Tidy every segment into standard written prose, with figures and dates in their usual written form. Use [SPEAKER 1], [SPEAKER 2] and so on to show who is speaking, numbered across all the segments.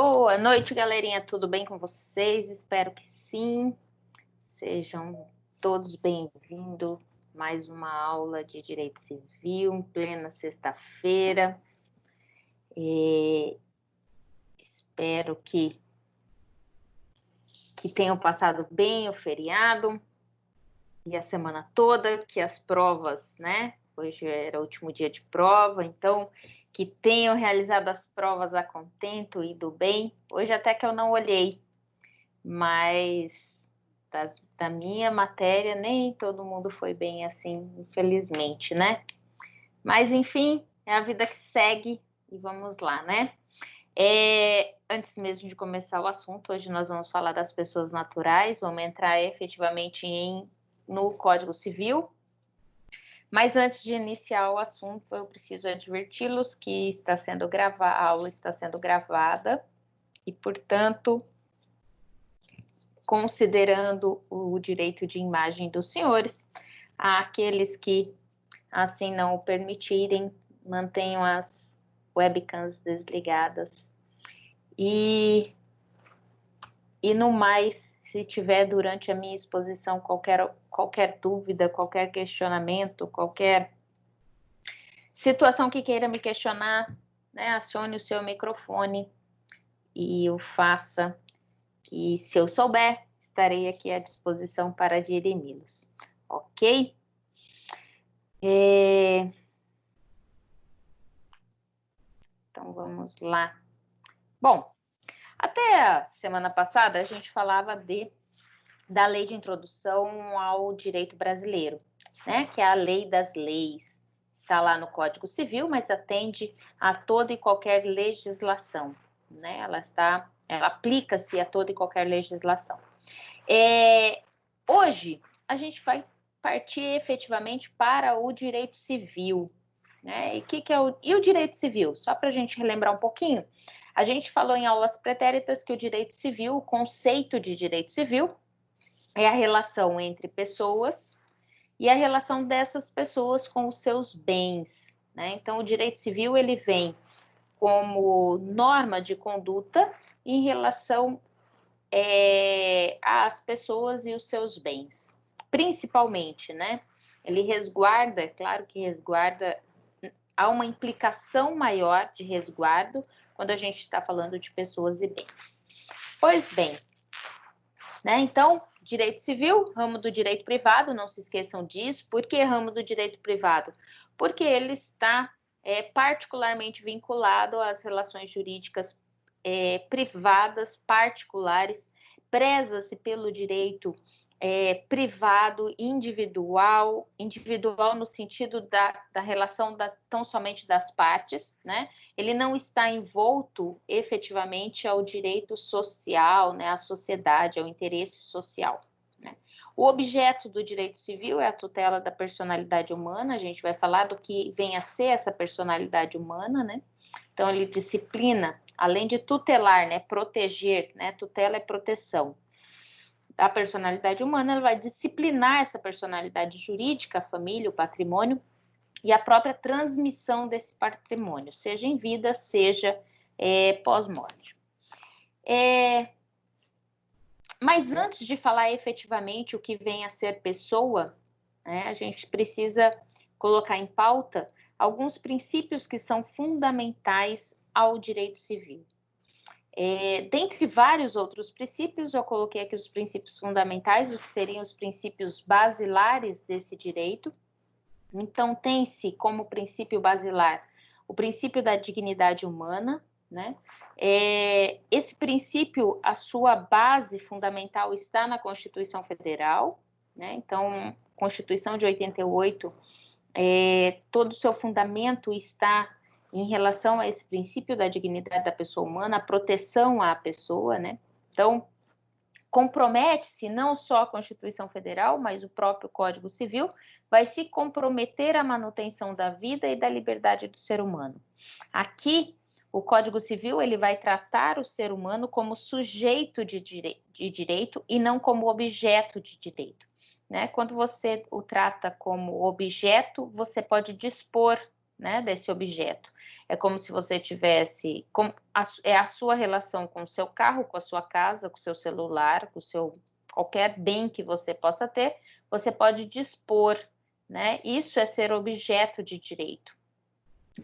[SPEAKER 1] Boa noite, galerinha. Tudo bem com vocês? Espero que sim. Sejam todos bem-vindos. Mais uma aula de Direito Civil, em plena sexta-feira. Espero que tenham passado bem o feriado e a semana toda, que as provas, né? Hoje era o último dia de prova, então que tenham realizado as provas a contento e do bem. Hoje até que eu não olhei, mas da minha matéria nem todo mundo foi bem assim, infelizmente, né? Mas enfim, é a vida que segue e vamos lá, né? Antes mesmo de começar o assunto, hoje nós vamos falar das pessoas naturais, vamos entrar efetivamente no Código Civil. Mas antes de iniciar o assunto, eu preciso adverti-los que a aula está sendo gravada e, portanto, considerando o direito de imagem dos senhores, aqueles que assim não o permitirem, mantenham as webcams desligadas. E no mais, se tiver durante a minha exposição qualquer dúvida, qualquer questionamento, qualquer situação que queira me questionar, né, acione o seu microfone e o faça, que se eu souber, estarei aqui à disposição para dirimi-los, ok? Então, vamos lá. Bom, até a semana passada a gente falava da Lei de Introdução ao Direito Brasileiro, né, que é a Lei das Leis. Está lá no Código Civil, mas atende a toda e qualquer legislação, né? Ela aplica-se a toda e qualquer legislação. Hoje, a gente vai partir efetivamente para o direito civil, né? E o direito civil? Só para a gente relembrar um pouquinho, a gente falou em aulas pretéritas que o direito civil, o conceito de direito civil, é a relação entre pessoas e a relação dessas pessoas com os seus bens, né? Então, o direito civil, ele vem como norma de conduta em relação às pessoas e os seus bens, principalmente, né? Ele resguarda, é claro que resguarda, há uma implicação maior de resguardo quando a gente está falando de pessoas e bens. Pois bem, né? Então, direito civil, ramo do direito privado, não se esqueçam disso. Por que ramo do direito privado? Porque ele está particularmente vinculado às relações jurídicas privadas, particulares, preza-se pelo direito privado, individual no sentido da relação tão somente das partes, né? Ele não está envolto efetivamente ao direito social, né? À sociedade, ao interesse social, né? O objeto do direito civil é a tutela da personalidade humana, a gente vai falar do que vem a ser essa personalidade humana, né? Então, ele disciplina, além de tutelar, né? Proteger, né? Tutela é proteção da personalidade humana, ela vai disciplinar essa personalidade jurídica, a família, o patrimônio e a própria transmissão desse patrimônio, seja em vida, seja pós-morte. Mas antes de falar efetivamente o que vem a ser pessoa, né, a gente precisa colocar em pauta alguns princípios que são fundamentais ao direito civil. Dentre vários outros princípios, eu coloquei aqui os princípios fundamentais, o que seriam os princípios basilares desse direito. Então, tem-se como princípio basilar o princípio da dignidade humana, né? Esse princípio, a sua base fundamental está na Constituição Federal, né? Então, Constituição de 88, todo o seu fundamento está em relação a esse princípio da dignidade da pessoa humana, a proteção à pessoa, né? Então, compromete-se não só a Constituição Federal, mas o próprio Código Civil, vai se comprometer à manutenção da vida e da liberdade do ser humano. Aqui, o Código Civil, ele vai tratar o ser humano como sujeito de direito e não como objeto de direito, né? Quando você o trata como objeto, você pode dispor né, desse objeto. É como se você tivesse, é a sua relação com o seu carro, com a sua casa, com o seu celular, com o seu qualquer bem que você possa ter, você pode dispor, né? Isso é ser objeto de direito.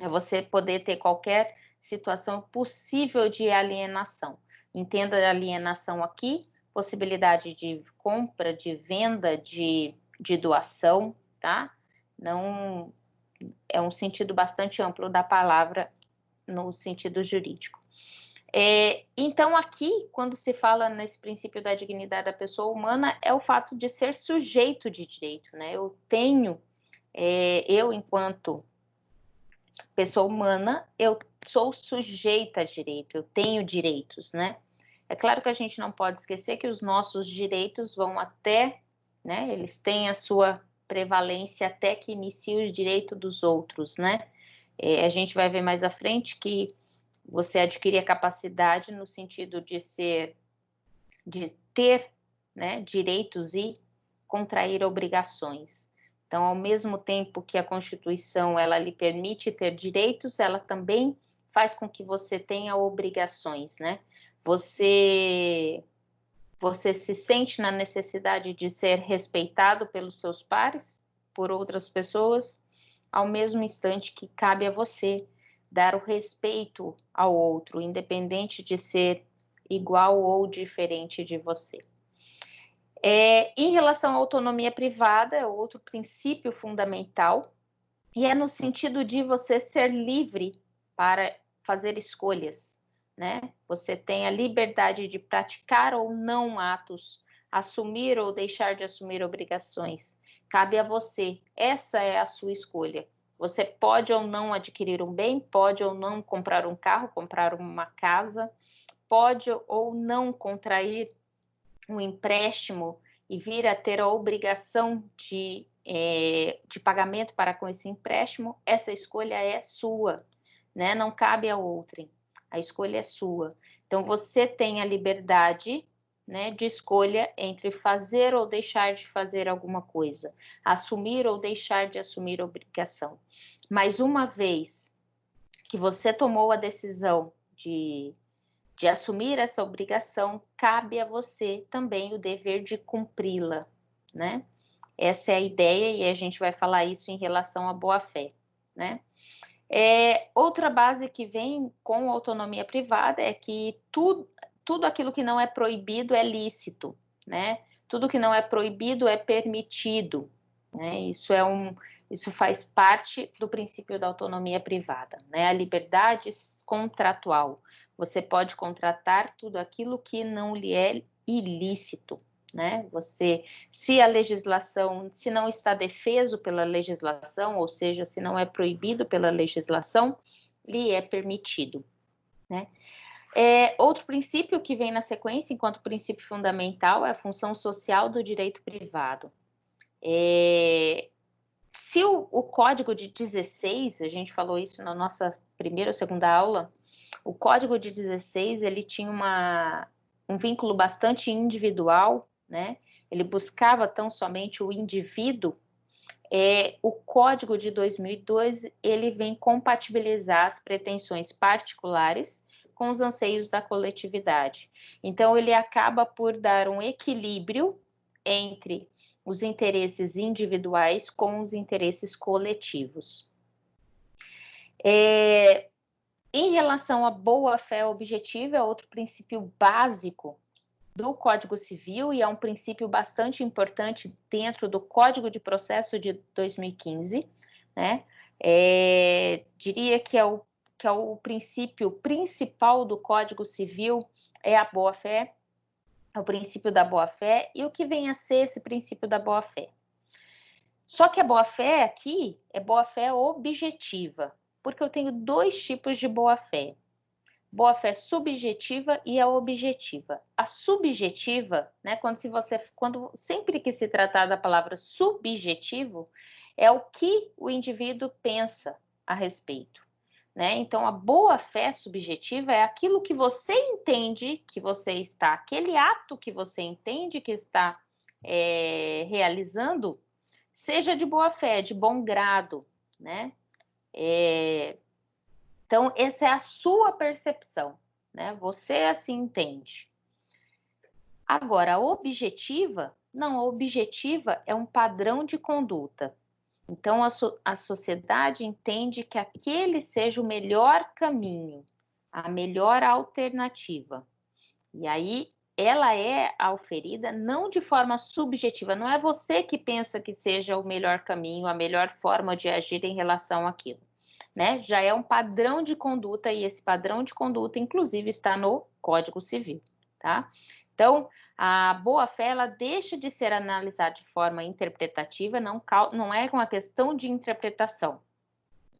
[SPEAKER 1] É você poder ter qualquer situação possível de alienação. Entenda a alienação aqui, possibilidade de compra, de venda, de doação, tá? Não é um sentido bastante amplo da palavra no sentido jurídico. Então, aqui, quando se fala nesse princípio da dignidade da pessoa humana, é o fato de ser sujeito de direito, né? Eu enquanto pessoa humana, eu sou sujeita a direito, eu tenho direitos, né? É claro que a gente não pode esquecer que os nossos direitos vão até, né? Eles têm a sua prevalência até que inicie o direito dos outros, né? A gente vai ver mais à frente que você adquire a capacidade no sentido de ter, né, direitos e contrair obrigações. Então, ao mesmo tempo que a Constituição ela lhe permite ter direitos, ela também faz com que você tenha obrigações, né? Você se sente na necessidade de ser respeitado pelos seus pares, por outras pessoas, ao mesmo instante que cabe a você dar o respeito ao outro, independente de ser igual ou diferente de você. Em relação à autonomia privada, é outro princípio fundamental, e é no sentido de você ser livre para fazer escolhas, né? Você tem a liberdade de praticar ou não atos, assumir ou deixar de assumir obrigações. Cabe a você, essa é a sua escolha. Você pode ou não adquirir um bem, pode ou não comprar um carro, comprar uma casa, pode ou não contrair um empréstimo e vir a ter a obrigação de pagamento para com esse empréstimo, essa escolha é sua, né? Não cabe a outrem, a escolha é sua. Então, você tem a liberdade, né, de escolha entre fazer ou deixar de fazer alguma coisa, assumir ou deixar de assumir obrigação. Mas uma vez que você tomou a decisão de assumir essa obrigação, cabe a você também o dever de cumpri-la, né? Essa é a ideia e a gente vai falar isso em relação à boa-fé, né? Outra base que vem com autonomia privada é que tudo aquilo que não é proibido é lícito, né? Tudo que não é proibido é permitido, né? Isso faz parte do princípio da autonomia privada, né? A liberdade contratual. Você pode contratar tudo aquilo que não lhe é ilícito, né? Se a legislação, se não está defeso pela legislação, ou seja, se não é proibido pela legislação, lhe é permitido, né? Outro princípio que vem na sequência, enquanto princípio fundamental, é a função social do direito privado. Se o Código de 16, a gente falou isso na nossa primeira ou segunda aula, o Código de 16, ele tinha um vínculo bastante individual, né? Ele buscava tão somente o indivíduo. O Código de 2002, ele vem compatibilizar as pretensões particulares com os anseios da coletividade. Então, ele acaba por dar um equilíbrio entre os interesses individuais com os interesses coletivos. Em relação à boa-fé objetiva, é outro princípio básico do Código Civil e é um princípio bastante importante dentro do Código de Processo de 2015, né? Diria que é o princípio principal do Código Civil é a boa-fé, é o princípio da boa-fé e o que vem a ser esse princípio da boa-fé. Só que a boa-fé aqui é boa-fé objetiva, porque eu tenho dois tipos de boa-fé. Boa-fé subjetiva e a objetiva. A subjetiva, né, sempre que se tratar da palavra subjetivo, é o que o indivíduo pensa a respeito, né? Então, a boa-fé subjetiva é aquilo que você entende que você está, aquele ato que você entende que está realizando, seja de boa-fé, de bom grado, né? Então, essa é a sua percepção, né? Você assim entende. Agora, a objetiva, não, a objetiva é um padrão de conduta. Então, a sociedade entende que aquele seja o melhor caminho, a melhor alternativa. E aí, ela é auferida não de forma subjetiva, não é você que pensa que seja o melhor caminho, a melhor forma de agir em relação àquilo, né? Já é um padrão de conduta e esse padrão de conduta, inclusive, está no Código Civil, tá? Então, a boa-fé, ela deixa de ser analisada de forma interpretativa, não é uma questão de interpretação,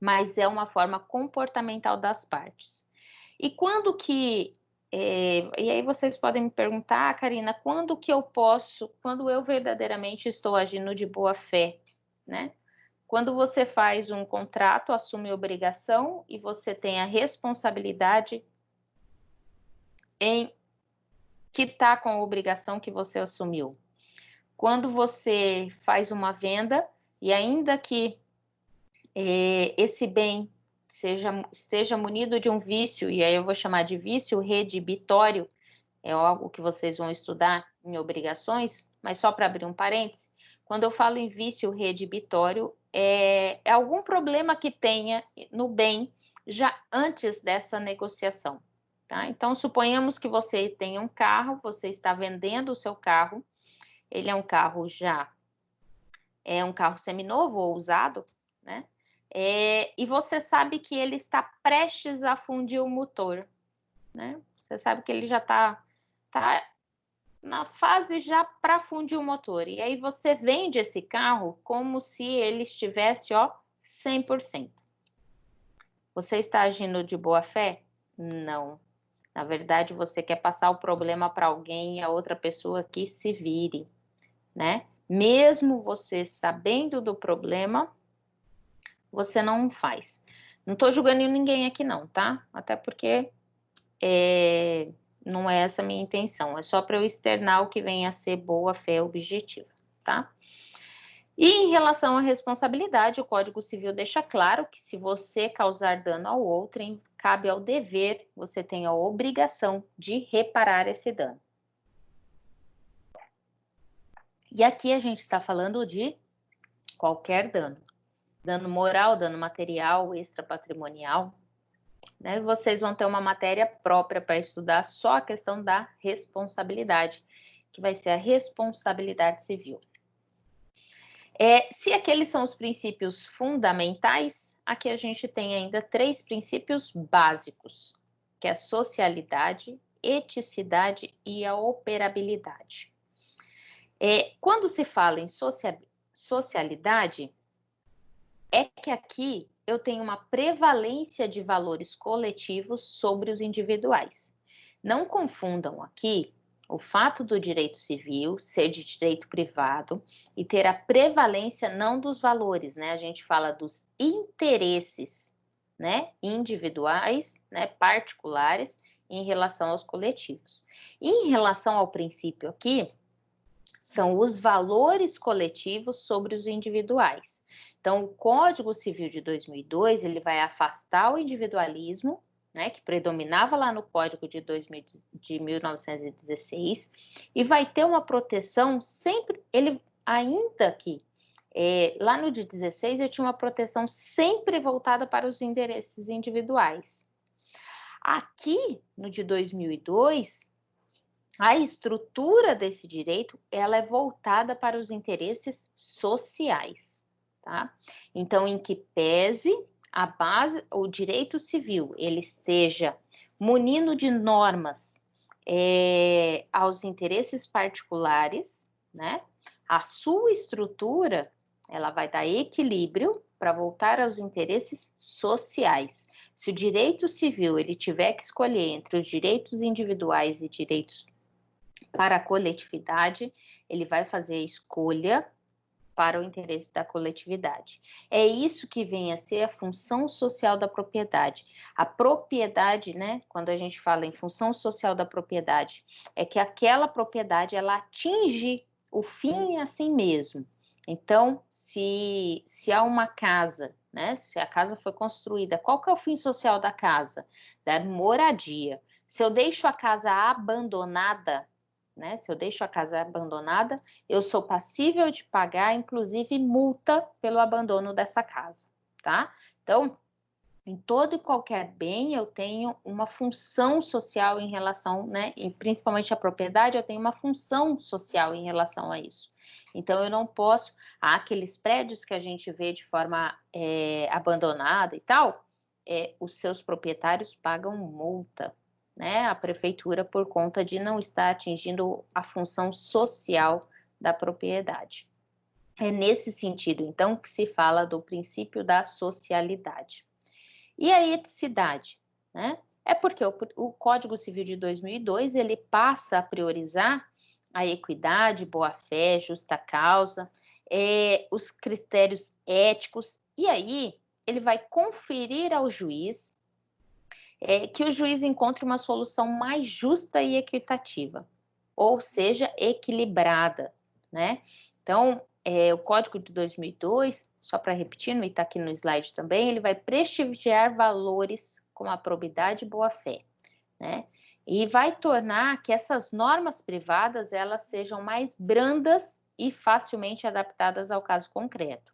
[SPEAKER 1] mas é uma forma comportamental das partes. E quando que... e aí vocês podem me perguntar, Karina, quando eu verdadeiramente estou agindo de boa-fé, né? Quando você faz um contrato, assume obrigação e você tem a responsabilidade em quitar com a obrigação que você assumiu. Quando você faz uma venda e ainda que esse bem esteja munido de um vício, e aí eu vou chamar de vício redibitório, é algo que vocês vão estudar em obrigações, mas só para abrir um parêntese, quando eu falo em vício redibitório, é algum problema que tenha no bem já antes dessa negociação. Tá? Então, suponhamos que você tenha um carro, você está vendendo o seu carro, ele é um carro seminovo ou usado, né? E você sabe que ele está prestes a fundir o motor, né? Você sabe que ele já está na fase já para fundir o motor. E aí você vende esse carro como se ele estivesse, 100%. Você está agindo de boa fé? Não. Na verdade, você quer passar o problema para alguém e a outra pessoa que se vire, né? Mesmo você sabendo do problema, você não faz. Não estou julgando ninguém aqui não, tá? Até porque não é essa a minha intenção. É só para eu externar o que vem a ser boa fé objetiva, tá? E em relação à responsabilidade, o Código Civil deixa claro que se você causar dano ao outrem, cabe ao dever, você tem a obrigação de reparar esse dano. E aqui a gente está falando de qualquer dano. Dano moral, dano material, extrapatrimonial, né? Vocês vão ter uma matéria própria para estudar só a questão da responsabilidade, que vai ser a responsabilidade civil. Se aqueles são os princípios fundamentais, aqui a gente tem ainda 3 princípios básicos, que é a socialidade, eticidade e a operabilidade. Quando se fala em socialidade, é que aqui eu tenho uma prevalência de valores coletivos sobre os individuais. Não confundam aqui o fato do direito civil ser de direito privado e ter a prevalência não dos valores, né? A gente fala dos interesses, né? Individuais, né? Particulares em relação aos coletivos. E em relação ao princípio aqui, são os valores coletivos sobre os individuais. Então, o Código Civil de 2002, ele vai afastar o individualismo, né, que predominava lá no Código de 1916, e vai ter uma proteção sempre, ainda que lá no de 16 eu tinha uma proteção sempre voltada para os interesses individuais. Aqui, no de 2002, a estrutura desse direito, ela é voltada para os interesses sociais, tá? Então, em que pese a base, o direito civil, ele esteja munindo de normas aos interesses particulares, né? A sua estrutura, ela vai dar equilíbrio para voltar aos interesses sociais. Se o direito civil, ele tiver que escolher entre os direitos individuais e direitos para a coletividade, ele vai fazer a escolha para o interesse da coletividade. É isso que vem a ser a função social da propriedade. A propriedade, né, quando a gente fala em função social da propriedade, é que aquela propriedade, ela atinge o fim assim mesmo. Então, se há uma casa, né? Se a casa foi construída, qual que é o fim social da casa? Dar moradia. Se eu deixo a casa abandonada, né? Se eu deixo a casa abandonada, eu sou passível de pagar, inclusive, multa pelo abandono dessa casa, tá? Então, em todo e qualquer bem, eu tenho uma função social em relação, né? E principalmente a propriedade, eu tenho uma função social em relação a isso. Então, eu não posso. Há aqueles prédios que a gente vê de forma abandonada e tal, os seus proprietários pagam multa, né? A prefeitura, por conta de não estar atingindo a função social da propriedade. É nesse sentido, então, que se fala do princípio da socialidade. E a eticidade, né? É porque o Código Civil de 2002 ele passa a priorizar a equidade, boa-fé, justa causa, os critérios éticos, e aí ele vai conferir ao juiz que o juiz encontre uma solução mais justa e equitativa, ou seja, equilibrada, né? Então, o Código de 2002, só para repetir, e está aqui no slide também, ele vai prestigiar valores como a probidade e boa-fé, né? E vai tornar que essas normas privadas elas sejam mais brandas e facilmente adaptadas ao caso concreto,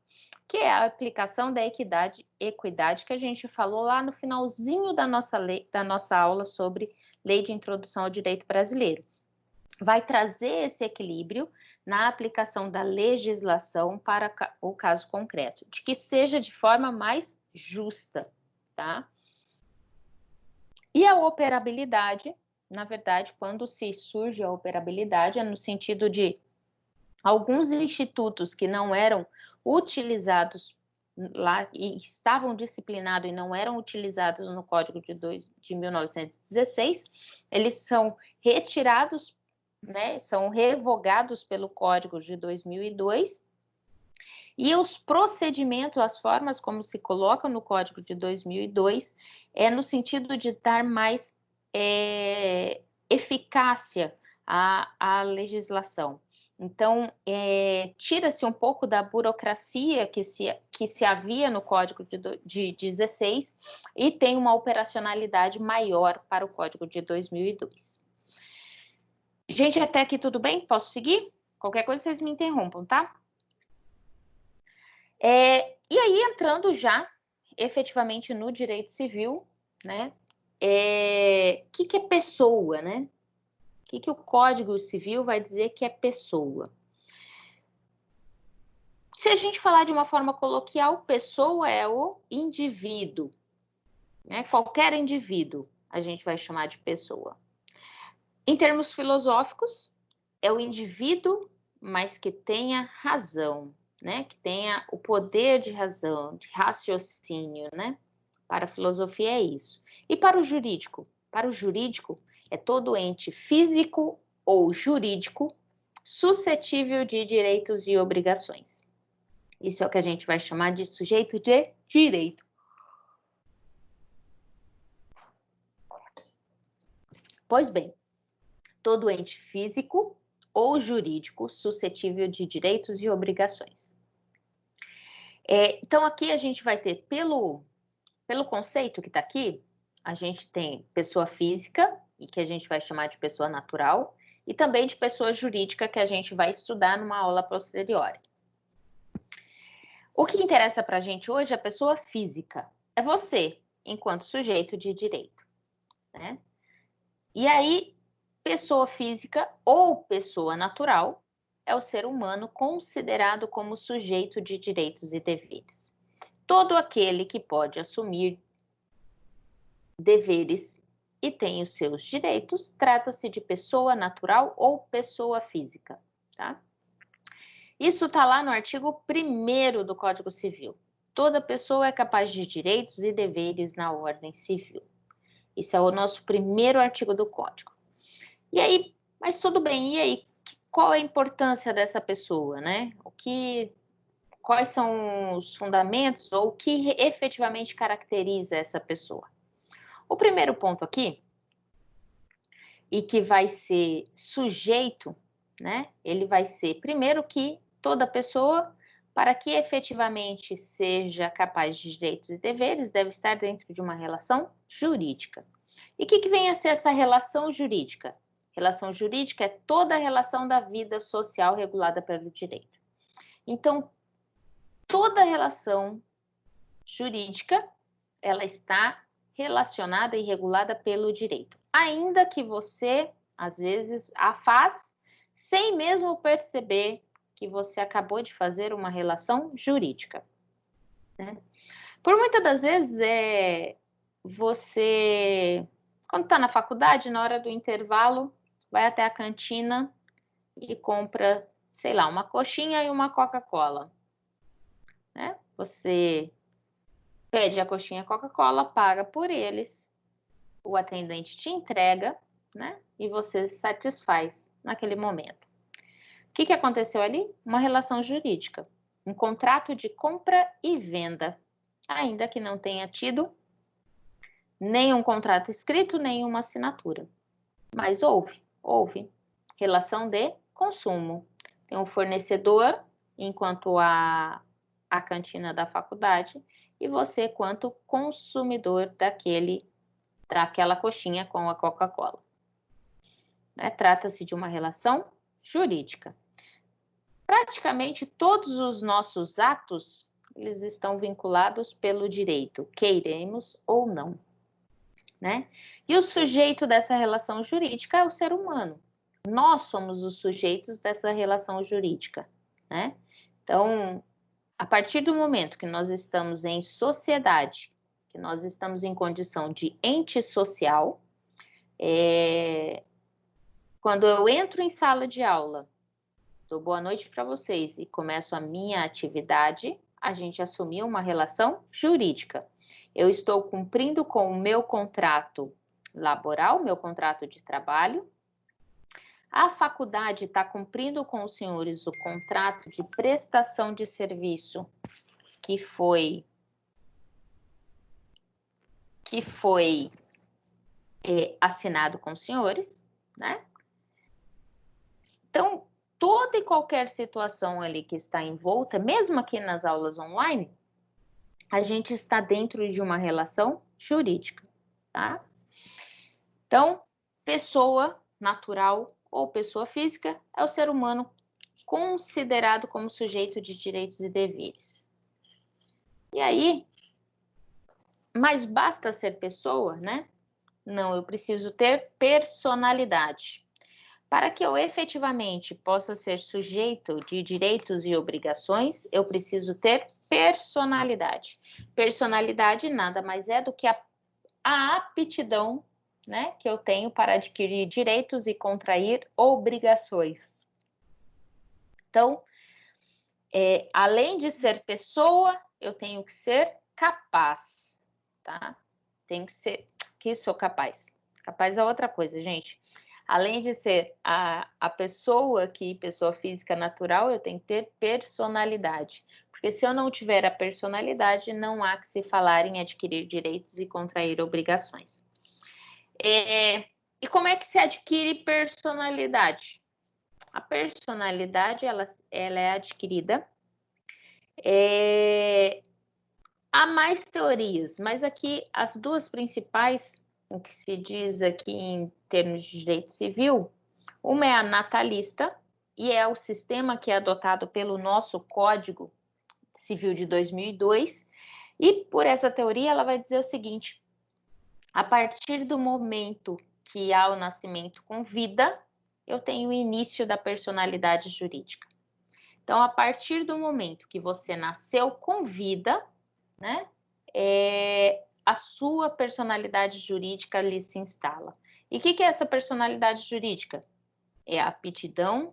[SPEAKER 1] que é a aplicação da equidade que a gente falou lá no finalzinho da nossa aula sobre Lei de Introdução ao Direito Brasileiro. Vai trazer esse equilíbrio na aplicação da legislação para o caso concreto, de que seja de forma mais justa, tá? E a operabilidade, na verdade, quando se surge a operabilidade, é no sentido de alguns institutos que não eram utilizados lá e estavam disciplinados e não eram utilizados no Código de 1916, eles são retirados, né, são revogados pelo Código de 2002, e os procedimentos, as formas como se coloca no Código de 2002, é no sentido de dar mais eficácia à legislação. Então, tira-se um pouco da burocracia que se havia no Código de 16 e tem uma operacionalidade maior para o Código de 2002. Gente, até aqui tudo bem? Posso seguir? Qualquer coisa vocês me interrompam, tá? E aí, entrando já efetivamente no direito civil, né? Que é pessoa, né? O que o Código Civil vai dizer que é pessoa? Se a gente falar de uma forma coloquial, pessoa é o indivíduo, né? Qualquer indivíduo a gente vai chamar de pessoa. Em termos filosóficos, é o indivíduo, mas que tenha razão, né? Que tenha o poder de razão, de raciocínio, né? Para a filosofia é isso. E para o jurídico? Para o jurídico, é todo ente físico ou jurídico suscetível de direitos e obrigações. Isso é o que a gente vai chamar de sujeito de direito. Pois bem, todo ente físico ou jurídico suscetível de direitos e obrigações. Então, aqui a gente vai ter, pelo conceito que está aqui, a gente tem pessoa física, e que a gente vai chamar de pessoa natural, e também de pessoa jurídica, que a gente vai estudar numa aula posterior. O que interessa para a gente hoje é a pessoa física. É você, enquanto sujeito de direito, né? E aí, pessoa física ou pessoa natural é o ser humano considerado como sujeito de direitos e deveres. Todo aquele que pode assumir deveres e tem os seus direitos, trata-se de pessoa natural ou pessoa física, tá? Isso está lá no artigo 1º do Código Civil. Toda pessoa é capaz de direitos e deveres na ordem civil. Esse é o nosso primeiro artigo do Código. E aí, mas tudo bem, e aí? Qual é a importância dessa pessoa, né? Quais são os fundamentos ou o que efetivamente caracteriza essa pessoa? O primeiro ponto aqui, e que vai ser sujeito, né? Ele vai ser, primeiro, que toda pessoa para que efetivamente seja capaz de direitos e deveres, deve estar dentro de uma relação jurídica. E o que vem a ser essa relação jurídica? Relação jurídica é toda a relação da vida social regulada pelo direito. Então, toda relação jurídica, ela está relacionada e regulada pelo direito. Ainda que você, às vezes, a faz sem mesmo perceber que você acabou de fazer uma relação jurídica, né? Por muitas das vezes, você, quando está na faculdade, na hora do intervalo, vai até a cantina e compra, sei lá, uma coxinha e uma Coca-Cola, né? Você pede a coxinha e a Coca-Cola, paga por eles, o atendente te entrega, né? E você se satisfaz naquele momento. O que aconteceu ali? Uma relação jurídica, um contrato de compra e venda, ainda que não tenha tido nenhum contrato escrito, nenhuma assinatura. Mas houve relação de consumo. Tem um fornecedor, enquanto a cantina da faculdade, e você quanto consumidor daquela coxinha com a Coca-Cola, né? Trata-se de uma relação jurídica. Praticamente todos os nossos atos, eles estão vinculados pelo direito, queiremos ou não, né? E o sujeito dessa relação jurídica é o ser humano. Nós somos os sujeitos dessa relação jurídica, né? Então, a partir do momento que nós estamos em sociedade, que nós estamos em condição de ente social, quando eu entro em sala de aula, dou boa noite para vocês e começo a minha atividade, a gente assumiu uma relação jurídica. Eu estou cumprindo com o meu contrato laboral, meu contrato de trabalho. A faculdade está cumprindo com os senhores o contrato de prestação de serviço que foi assinado com os senhores, né? Então, toda e qualquer situação ali que está envolta, mesmo aqui nas aulas online, a gente está dentro de uma relação jurídica, tá? Então, pessoa natural ou pessoa física é o ser humano considerado como sujeito de direitos e deveres. E aí, mas basta ser pessoa, né? Não, eu preciso ter personalidade. Para que eu efetivamente possa ser sujeito de direitos e obrigações, eu preciso ter personalidade. Personalidade nada mais é do que a aptidão, né, que eu tenho para adquirir direitos e contrair obrigações. Então, além de ser pessoa, eu tenho que ser capaz, tá? Tenho que sou capaz. Capaz é outra coisa, gente. Além de ser a pessoa pessoa física natural, eu tenho que ter personalidade. Porque se eu não tiver a personalidade, não há que se falar em adquirir direitos e contrair obrigações. E como é que se adquire personalidade? A personalidade, ela é adquirida. Há mais teorias, mas aqui as duas principais, o que se diz aqui em termos de direito civil, uma é a natalista, e é o sistema que é adotado pelo nosso Código Civil de 2002, e por essa teoria ela vai dizer o seguinte: a partir do momento que há o nascimento com vida, eu tenho o início da personalidade jurídica. Então, a partir do momento que você nasceu com vida, né, a sua personalidade jurídica ali se instala. E o que é essa personalidade jurídica? É a aptidão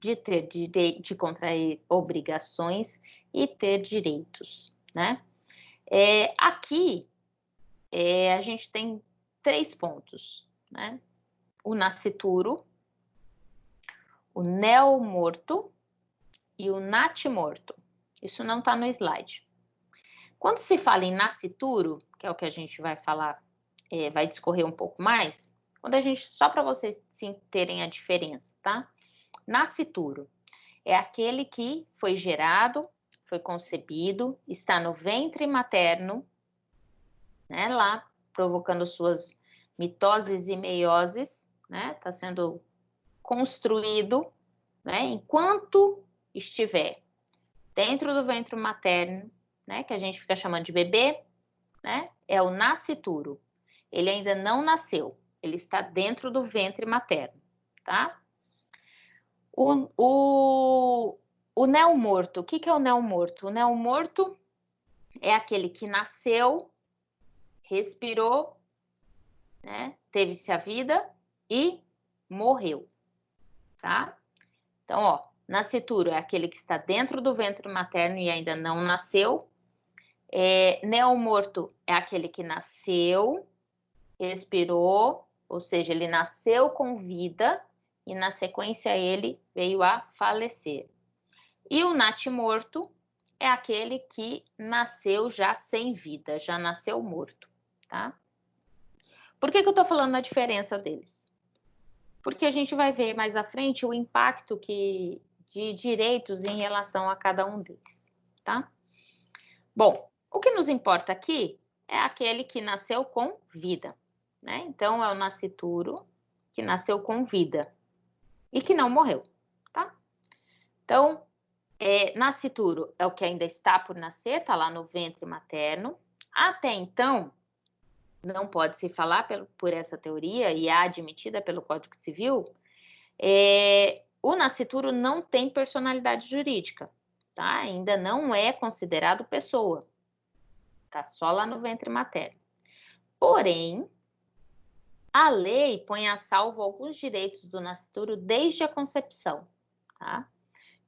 [SPEAKER 1] de contrair obrigações e ter direitos, né? Aqui, a gente tem 3 pontos, né? O nascituro, o neomorto e o natimorto. Isso não está no slide. Quando se fala em nascituro, que é o que a gente vai falar, vai discorrer um pouco mais, só para vocês terem a diferença, tá? Nascituro é aquele que foi gerado, foi concebido, está no ventre materno, né, lá provocando suas mitoses e meioses, né, está sendo construído, né, enquanto estiver dentro do ventre materno, né, que a gente fica chamando de bebê, né, é o nascituro. Ele ainda não nasceu, ele está dentro do ventre materno, tá? O neomorto, o que é o neomorto? O neomorto é aquele que nasceu, respirou, né, teve-se a vida e morreu, tá? Então, ó, nascituro é aquele que está dentro do ventre materno e ainda não nasceu. Neomorto é aquele que nasceu, respirou, ou seja, ele nasceu com vida e na sequência ele veio a falecer. E o natimorto é aquele que nasceu já sem vida, já nasceu morto, tá? Por que eu tô falando a diferença deles? Porque a gente vai ver mais à frente o impacto de direitos em relação a cada um deles, tá? Bom, o que nos importa aqui é aquele que nasceu com vida, né? Então, é o nascituro que nasceu com vida e que não morreu, tá? Então, nascituro é o que ainda está por nascer, tá lá no ventre materno. Até então, não pode se falar por essa teoria e é admitida pelo Código Civil, o nascituro não tem personalidade jurídica, tá? Ainda não é considerado pessoa, tá só lá no ventre materno. Porém, a lei põe a salvo alguns direitos do nascituro desde a concepção, tá?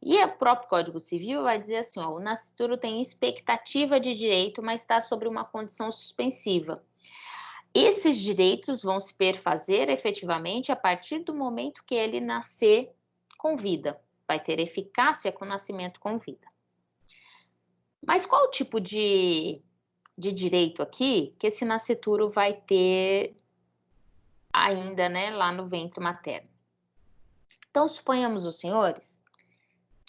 [SPEAKER 1] E o próprio Código Civil vai dizer assim, ó, o nascituro tem expectativa de direito, mas está sobre uma condição suspensiva. Esses direitos vão se perfazer efetivamente a partir do momento que ele nascer com vida. Vai ter eficácia com o nascimento com vida. Mas qual o tipo de direito aqui que esse nascituro vai ter ainda, né, lá no ventre materno? Então, suponhamos os senhores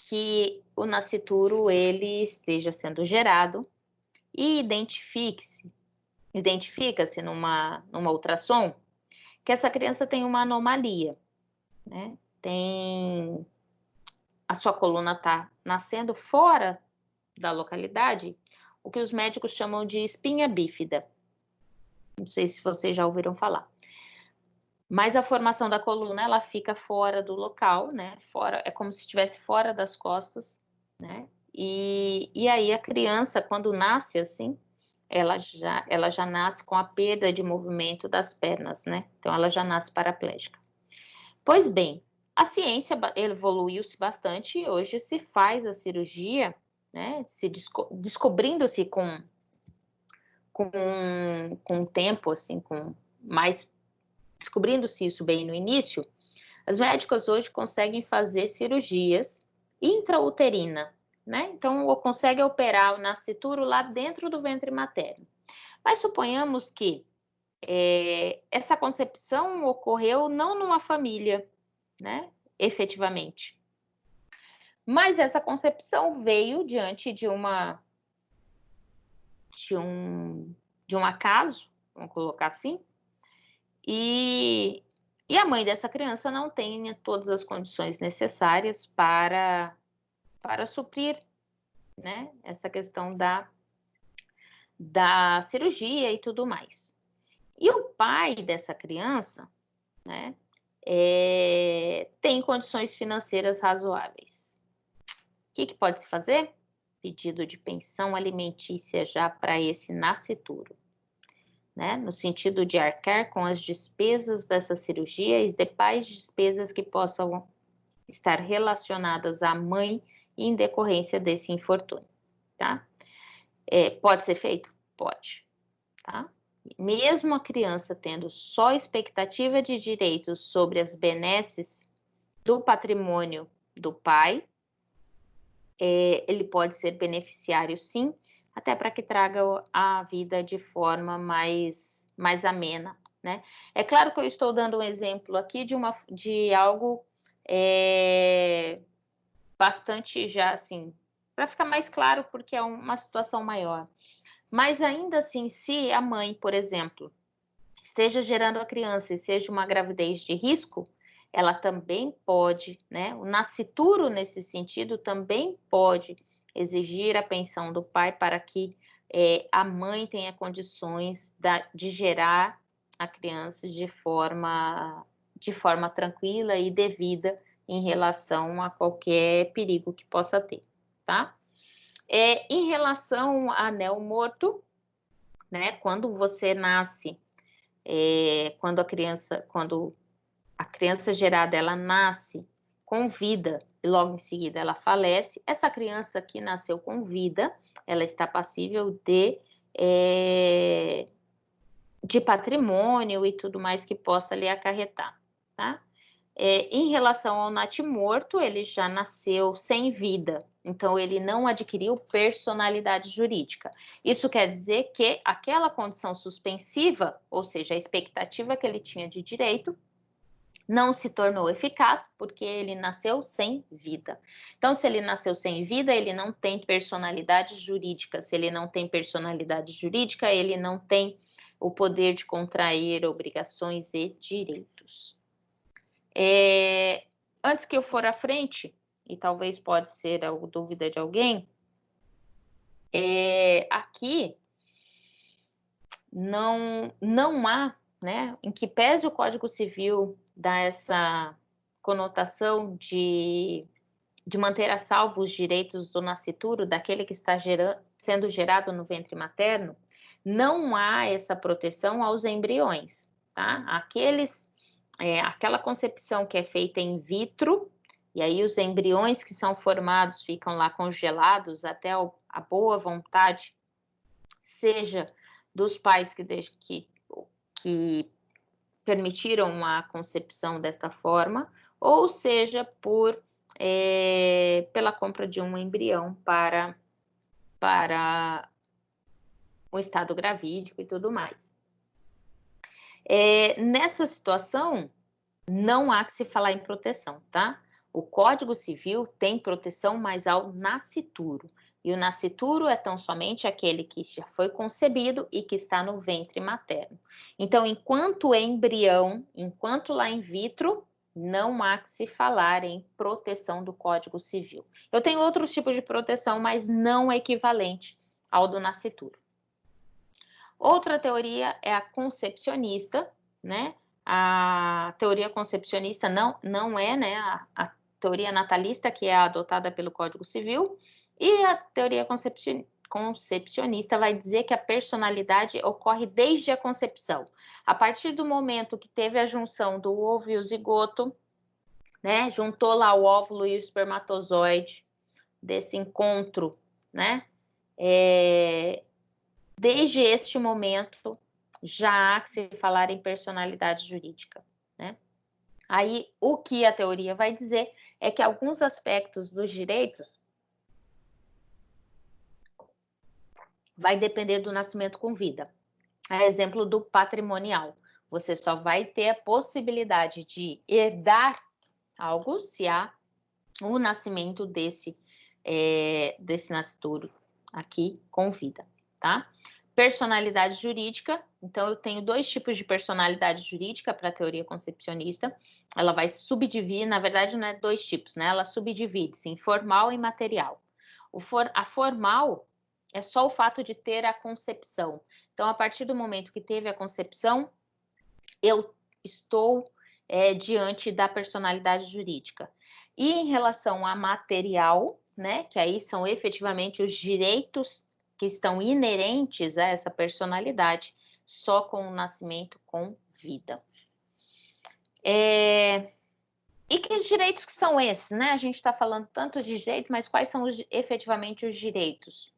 [SPEAKER 1] que o nascituro ele esteja sendo gerado e identifica-se numa ultrassom que essa criança tem uma anomalia, né? A sua coluna está nascendo fora da localidade, o que os médicos chamam de espinha bífida. Não sei se vocês já ouviram falar. Mas a formação da coluna, ela fica fora do local, né? Fora, é como se estivesse fora das costas, né? E aí a criança, quando nasce assim, ela já nasce com a perda de movimento das pernas, né? Então ela já nasce paraplégica. Pois bem, a ciência evoluiu-se bastante e hoje se faz a cirurgia, né? Descobrindo-se com o tempo, assim, com mais descobrindo-se isso bem no início, as médicas hoje conseguem fazer cirurgias intrauterina, né? Então, consegue operar o nascituro lá dentro do ventre materno. Mas suponhamos que essa concepção ocorreu não numa família, né? Efetivamente. Mas essa concepção veio diante de um acaso, vamos colocar assim, e a mãe dessa criança não tem todas as condições necessárias para suprir, né, essa questão da cirurgia e tudo mais. E o pai dessa criança, né, tem condições financeiras razoáveis. O que pode se fazer? Pedido de pensão alimentícia já para esse nascituro, né? No sentido de arcar com as despesas dessa cirurgia e demais despesas que possam estar relacionadas à mãe em decorrência desse infortúnio, tá? Pode ser feito? Pode, tá? Mesmo a criança tendo só expectativa de direitos sobre as benesses do patrimônio do pai, ele pode ser beneficiário sim, até para que traga a vida de forma mais amena, né? É claro que eu estou dando um exemplo aqui de algo bastante já, assim, para ficar mais claro, porque é uma situação maior. Mas ainda assim, se a mãe, por exemplo, esteja gerando a criança e seja uma gravidez de risco, ela também pode, né? O nascituro, nesse sentido, também pode exigir a pensão do pai para que a mãe tenha condições de gerar a criança de forma tranquila e devida em relação a qualquer perigo que possa ter, tá? Em relação a anel morto, né? Quando você nasce, quando a criança gerada ela nasce com vida e logo em seguida ela falece, essa criança que nasceu com vida, ela está passível de patrimônio e tudo mais que possa lhe acarretar, tá? Em relação ao natimorto, ele já nasceu sem vida, então ele não adquiriu personalidade jurídica. Isso quer dizer que aquela condição suspensiva, ou seja, a expectativa que ele tinha de direito, não se tornou eficaz porque ele nasceu sem vida. Então, se ele nasceu sem vida, ele não tem personalidade jurídica. Se ele não tem personalidade jurídica, ele não tem o poder de contrair obrigações e direitos. Antes que eu for à frente, e talvez pode ser alguma dúvida de alguém, aqui não há, né, em que pese o Código Civil dá essa conotação de manter a salvo os direitos do nascituro, daquele que está sendo gerado no ventre materno, não há essa proteção aos embriões, tá? Aquela concepção que é feita in vitro, e aí os embriões que são formados ficam lá congelados até a boa vontade, seja dos pais que permitiram a concepção desta forma, ou seja, pela compra de um embrião para o estado gravídico e tudo mais. Nessa situação, não há que se falar em proteção, tá? O Código Civil tem proteção, mas ao nascituro. E o nascituro é tão somente aquele que já foi concebido e que está no ventre materno. Então, enquanto embrião, enquanto lá in vitro, não há que se falar em proteção do Código Civil. Eu tenho outros tipos de proteção, mas não equivalente ao do nascituro. Outra teoria é a concepcionista, né? A teoria concepcionista não é, né, a teoria natalista, que é adotada pelo Código Civil, e a teoria concepcionista vai dizer que a personalidade ocorre desde a concepção. A partir do momento que teve a junção do ovo e o zigoto, né, juntou lá o óvulo e o espermatozoide, desse encontro, né, desde este momento já há que se falar em personalidade jurídica, né? Aí, o que a teoria vai dizer é que alguns aspectos dos direitos vai depender do nascimento com vida. A exemplo do patrimonial, você só vai ter a possibilidade de herdar algo se há o nascimento desse nascituro aqui com vida, tá? Personalidade jurídica, então eu tenho dois tipos de personalidade jurídica para a teoria concepcionista. Ela vai subdividir, na verdade não é dois tipos, né? Ela subdivide-se em formal e material. A formal é só o fato de ter a concepção. Então, a partir do momento que teve a concepção, eu estou diante da personalidade jurídica. E em relação a material, né? Que aí são efetivamente os direitos que estão inerentes a essa personalidade, só com o nascimento com vida. E que direitos que são esses, né? A gente está falando tanto de direito, mas quais são efetivamente os direitos?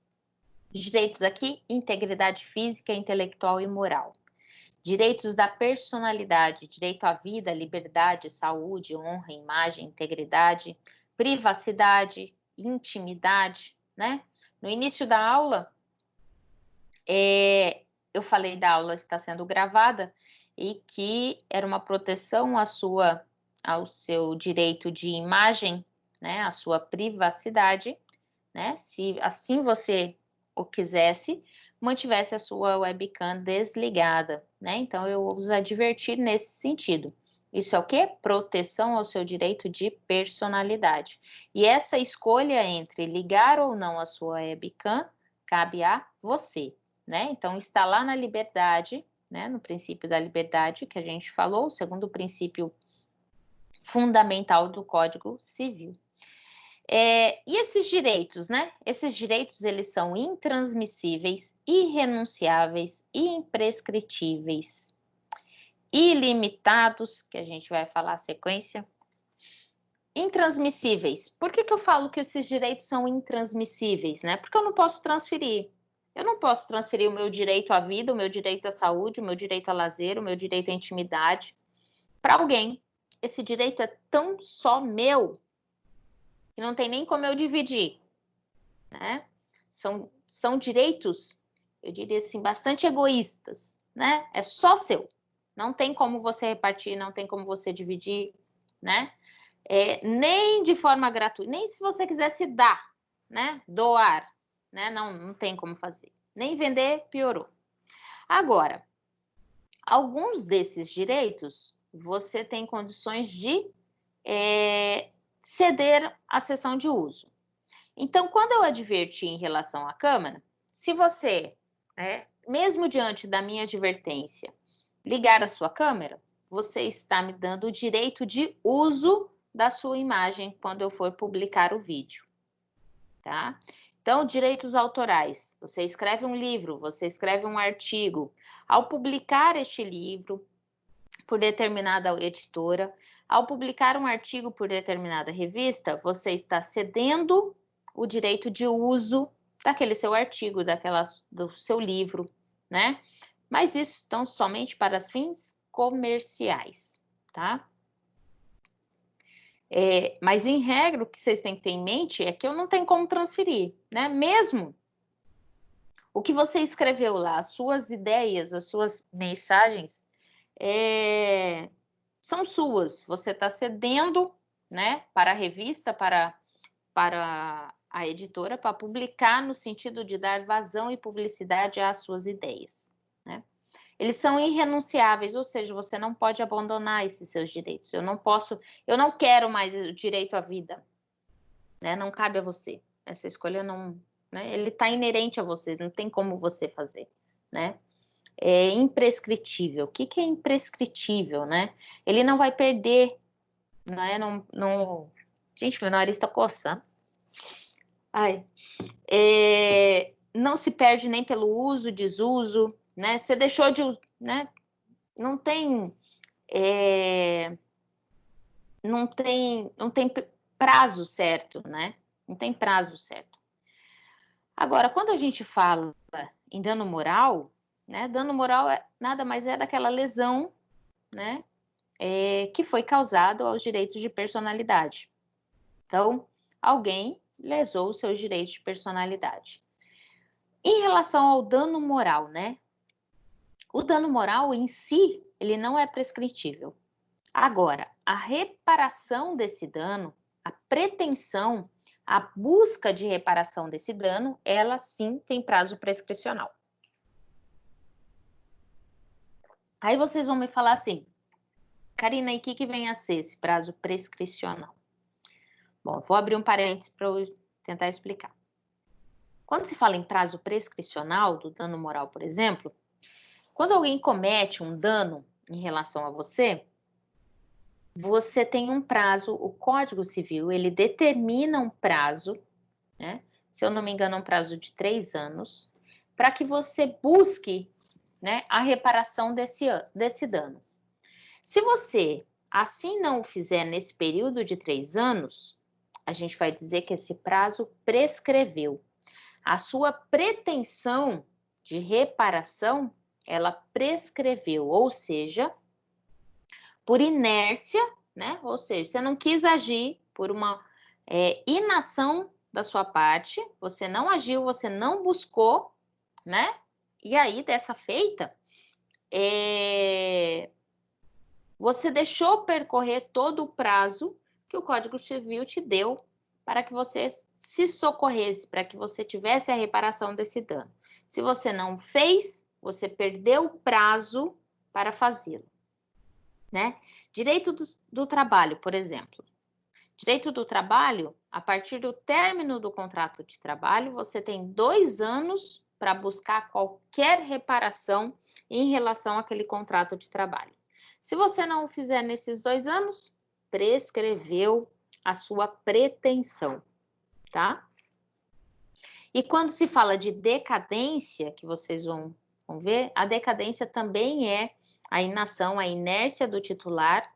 [SPEAKER 1] Os direitos aqui, integridade física, intelectual e moral. Direitos da personalidade, direito à vida, liberdade, saúde, honra, imagem, integridade, privacidade, intimidade, né? No início da aula, eu falei da aula está sendo gravada e que era uma proteção ao seu direito de imagem, né, a sua privacidade, né, se assim você o quisesse, mantivesse a sua webcam desligada, né? Então, eu os advertir nesse sentido. Isso é o quê? Proteção ao seu direito de personalidade. E essa escolha entre ligar ou não a sua webcam cabe a você, né? Então, está lá na liberdade, né? No princípio da liberdade que a gente falou, o segundo princípio fundamental do Código Civil. E esses direitos, né? Esses direitos, eles são intransmissíveis, irrenunciáveis, imprescritíveis, ilimitados, que a gente vai falar a sequência. Intransmissíveis. Por que eu falo que esses direitos são intransmissíveis, né? Porque eu não posso transferir. Eu não posso transferir o meu direito à vida, o meu direito à saúde, o meu direito a lazer, o meu direito à intimidade para alguém. Esse direito é tão só meu que não tem nem como eu dividir, né? São direitos, eu diria assim, bastante egoístas, né? É só seu. Não tem como você repartir, não tem como você dividir, né? Nem de forma gratuita, nem se você quisesse dar, né? Doar, né? Não tem como fazer. Nem vender, piorou. Agora, alguns desses direitos, você tem condições de ceder a cessão de uso. Então, quando eu adverti em relação à câmera, se você, mesmo diante da minha advertência, ligar a sua câmera, você está me dando o direito de uso da sua imagem quando eu for publicar o vídeo, tá? Então, direitos autorais. Você escreve um livro, você escreve um artigo. Ao publicar este livro por determinada editora, ao publicar um artigo por determinada revista, você está cedendo o direito de uso daquele seu artigo, do seu livro, né? Mas isso estão somente para fins comerciais, tá? Mas em regra, o que vocês têm que ter em mente é que eu não tenho como transferir, né? Mesmo o que você escreveu lá, as suas ideias, as suas mensagens, são suas. Você está cedendo, né, para a revista, para a editora, para publicar no sentido de dar vazão e publicidade às suas ideias, né? Eles são irrenunciáveis, ou seja, você não pode abandonar esses seus direitos. Eu não quero mais o direito à vida, né? Não cabe a você. Essa escolha não, né? Ele está inerente a você, não tem como você fazer, né? É imprescritível. O que é imprescritível, né? Ele não vai perder, né? Gente, meu nariz está coçando. Ai. Não se perde nem pelo uso, desuso, né? Você deixou de, né? Não tem prazo certo, né? Não tem prazo certo. Agora, quando a gente fala em dano moral, né? Dano moral nada mais é daquela lesão, né? Que foi causado aos direitos de personalidade. Então, alguém lesou os seus direitos de personalidade. Em relação ao dano moral, né? O dano moral em si, ele não é prescritível. Agora, a reparação desse dano, a pretensão, a busca de reparação desse dano, ela sim tem prazo prescricional. Aí vocês vão me falar assim, Karina, e o que vem a ser esse prazo prescricional? Bom, vou abrir um parênteses para eu tentar explicar. Quando se fala em prazo prescricional do dano moral, por exemplo, quando alguém comete um dano em relação a você, você tem um prazo, o Código Civil, ele determina um prazo, né? Se eu não me engano, é um prazo de 3 anos, para que você busque, né, a reparação desse dano. Se você assim não o fizer nesse período de 3 anos, a gente vai dizer que esse prazo prescreveu. A sua pretensão de reparação, ela prescreveu, ou seja, por inércia, né? Ou seja, você não quis agir por uma inação da sua parte, você não agiu, você não buscou, né? E aí, dessa feita, você deixou percorrer todo o prazo que o Código Civil te deu para que você se socorresse, para que você tivesse a reparação desse dano. Se você não fez, você perdeu o prazo para fazê-lo, né? Direito do trabalho, por exemplo. Direito do trabalho, a partir do término do contrato de trabalho, você tem 2 anos para buscar qualquer reparação em relação àquele contrato de trabalho. Se você não o fizer nesses 2 anos, prescreveu a sua pretensão, tá? E quando se fala de decadência, que vocês vão ver, a decadência também é a inação, a inércia do titular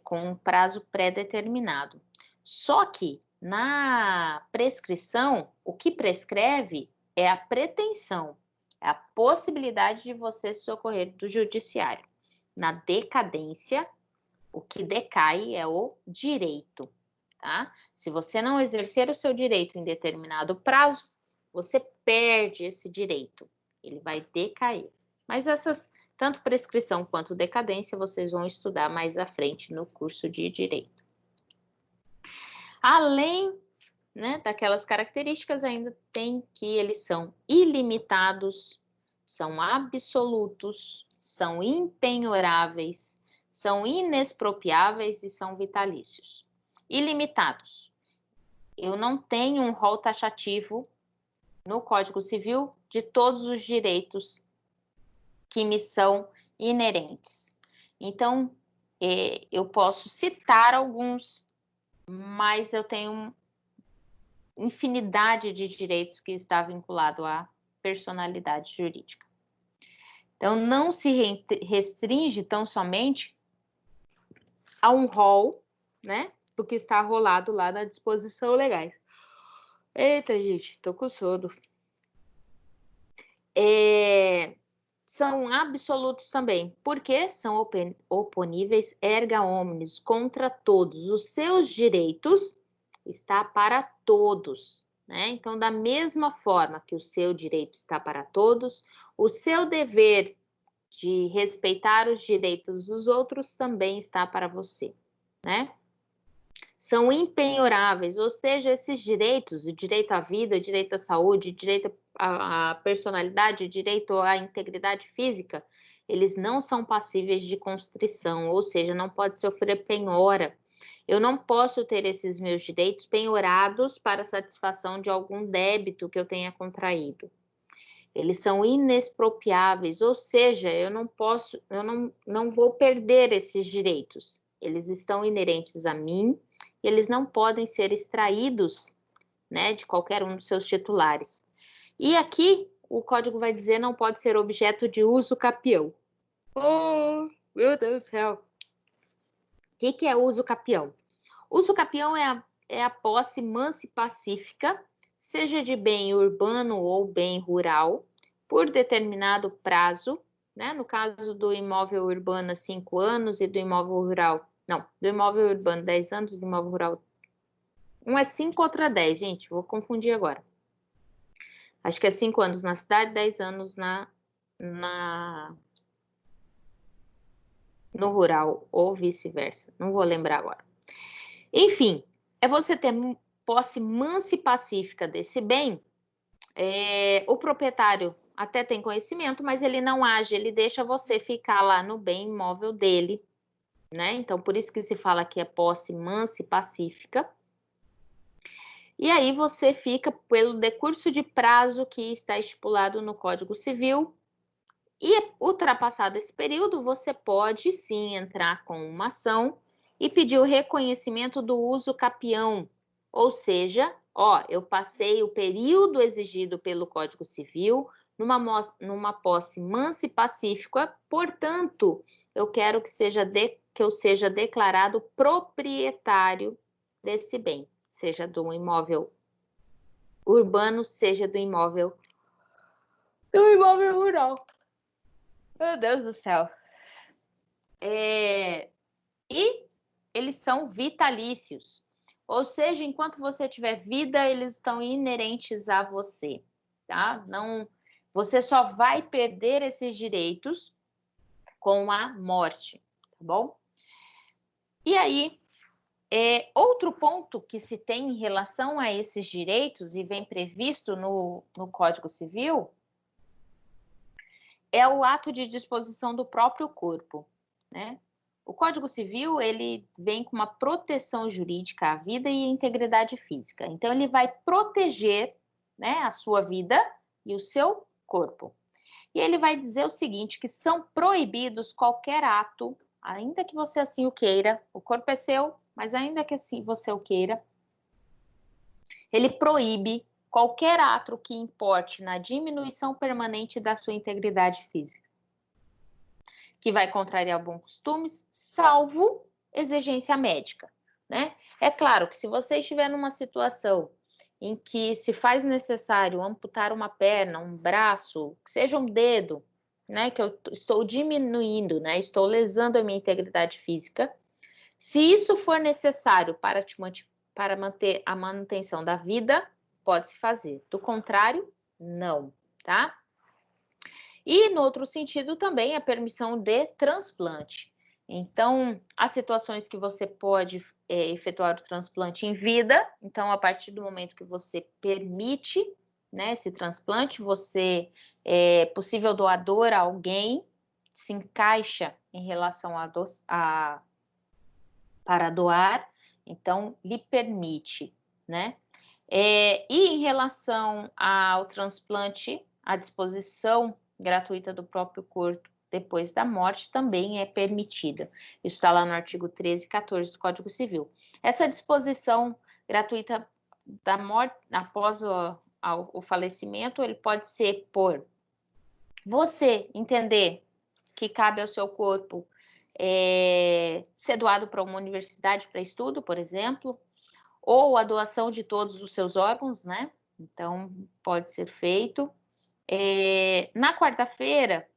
[SPEAKER 1] com um prazo pré-determinado. Só que na prescrição, o que prescreve é a pretensão, é a possibilidade de você se socorrer do judiciário. Na decadência, o que decai é o direito, tá? Se você não exercer o seu direito em determinado prazo, você perde esse direito, ele vai decair. Mas essas, tanto prescrição quanto decadência, vocês vão estudar mais à frente no curso de Direito. Além, né, daquelas características, ainda tem que eles são ilimitados, são absolutos, são impenhoráveis, são inexpropriáveis e são vitalícios. Ilimitados. Eu não tenho um rol taxativo no Código Civil de todos os direitos que me são inerentes. Então, eu posso citar alguns, mas eu tenho infinidade de direitos que está vinculado à personalidade jurídica. Então, não se restringe tão somente a um rol, né, do que está rolado lá na disposição legais. Eita, gente, tô com sono. São absolutos também, porque são oponíveis erga omnes contra todos. Os seus direitos está para todos, né? Então, da mesma forma que o seu direito está para todos, o seu dever de respeitar os direitos dos outros também está para você, né? São impenhoráveis, ou seja, esses direitos, o direito à vida, o direito à saúde, o direito à personalidade, o direito à integridade física, eles não são passíveis de constrição, ou seja, não pode sofrer penhora. Eu não posso ter esses meus direitos penhorados para satisfação de algum débito que eu tenha contraído. Eles são inexpropriáveis, ou seja, eu não vou perder esses direitos. Eles estão inerentes a mim, e eles não podem ser extraídos, né, de qualquer um dos seus titulares. E aqui o código vai dizer não pode ser objeto de uso capião. Oh, meu Deus do céu! O que é uso capião? Uso capião é a posse mansa e pacífica, seja de bem urbano ou bem rural, por determinado prazo, né? No caso do imóvel urbano, 5 anos, e do imóvel rural, não, do imóvel urbano, 10 anos, do imóvel rural. Um é 5, outro é 10, gente, vou confundir agora. Acho que é 5 anos na cidade, 10 anos no rural, ou vice-versa, não vou lembrar agora. Enfim, é você ter posse mansa e pacífica desse bem. O proprietário até tem conhecimento, mas ele não age, ele deixa você ficar lá no bem imóvel dele, né? Então, por isso que se fala que é posse mansa e pacífica. E aí você fica pelo decurso de prazo que está estipulado no Código Civil. E ultrapassado esse período, você pode sim entrar com uma ação e pedir o reconhecimento do uso capião, ou seja, eu passei o período exigido pelo Código Civil numa posse mansa e pacífica, portanto, eu quero que eu seja declarado proprietário desse bem, seja do imóvel urbano, seja do imóvel rural. Meu Deus do céu. E eles são vitalícios. Ou seja, enquanto você tiver vida, eles estão inerentes a você, tá? Não, você só vai perder esses direitos com a morte, tá bom? E aí, Outro ponto que se tem em relação a esses direitos e vem previsto no Código Civil é o ato de disposição do próprio corpo, né? O Código Civil, ele vem com uma proteção jurídica à vida e à integridade física. Então, ele vai proteger, né, a sua vida e o seu corpo. E ele vai dizer o seguinte, que são proibidos qualquer ato, ainda que você assim o queira, o corpo é seu, mas ainda que assim você o queira, ele proíbe qualquer ato que importe na diminuição permanente da sua integridade física, que vai contrariar bons costumes, salvo exigência médica, né? É claro que se você estiver numa situação em que se faz necessário amputar uma perna, um braço, que seja um dedo, né, que eu estou diminuindo, né, estou lesando a minha integridade física, se isso for necessário para manter a manutenção da vida, pode-se fazer. Do contrário, não, tá? E, no outro sentido, também a permissão de transplante. Então, há situações que você pode efetuar o transplante em vida. Então, a partir do momento que você permite, né, esse transplante, você é possível doador a alguém, se encaixa em relação para doar, então, lhe permite, né? E em relação ao transplante, a disposição gratuita do próprio corpo depois da morte também é permitida. Isso está lá no artigo 13 e 14 do Código Civil. Essa disposição gratuita da morte após o falecimento, ele pode ser por você entender que cabe ao seu corpo ser doado para uma universidade para estudo, por exemplo, ou a doação de todos os seus órgãos, né? Então, pode ser feito. Na quarta-feira,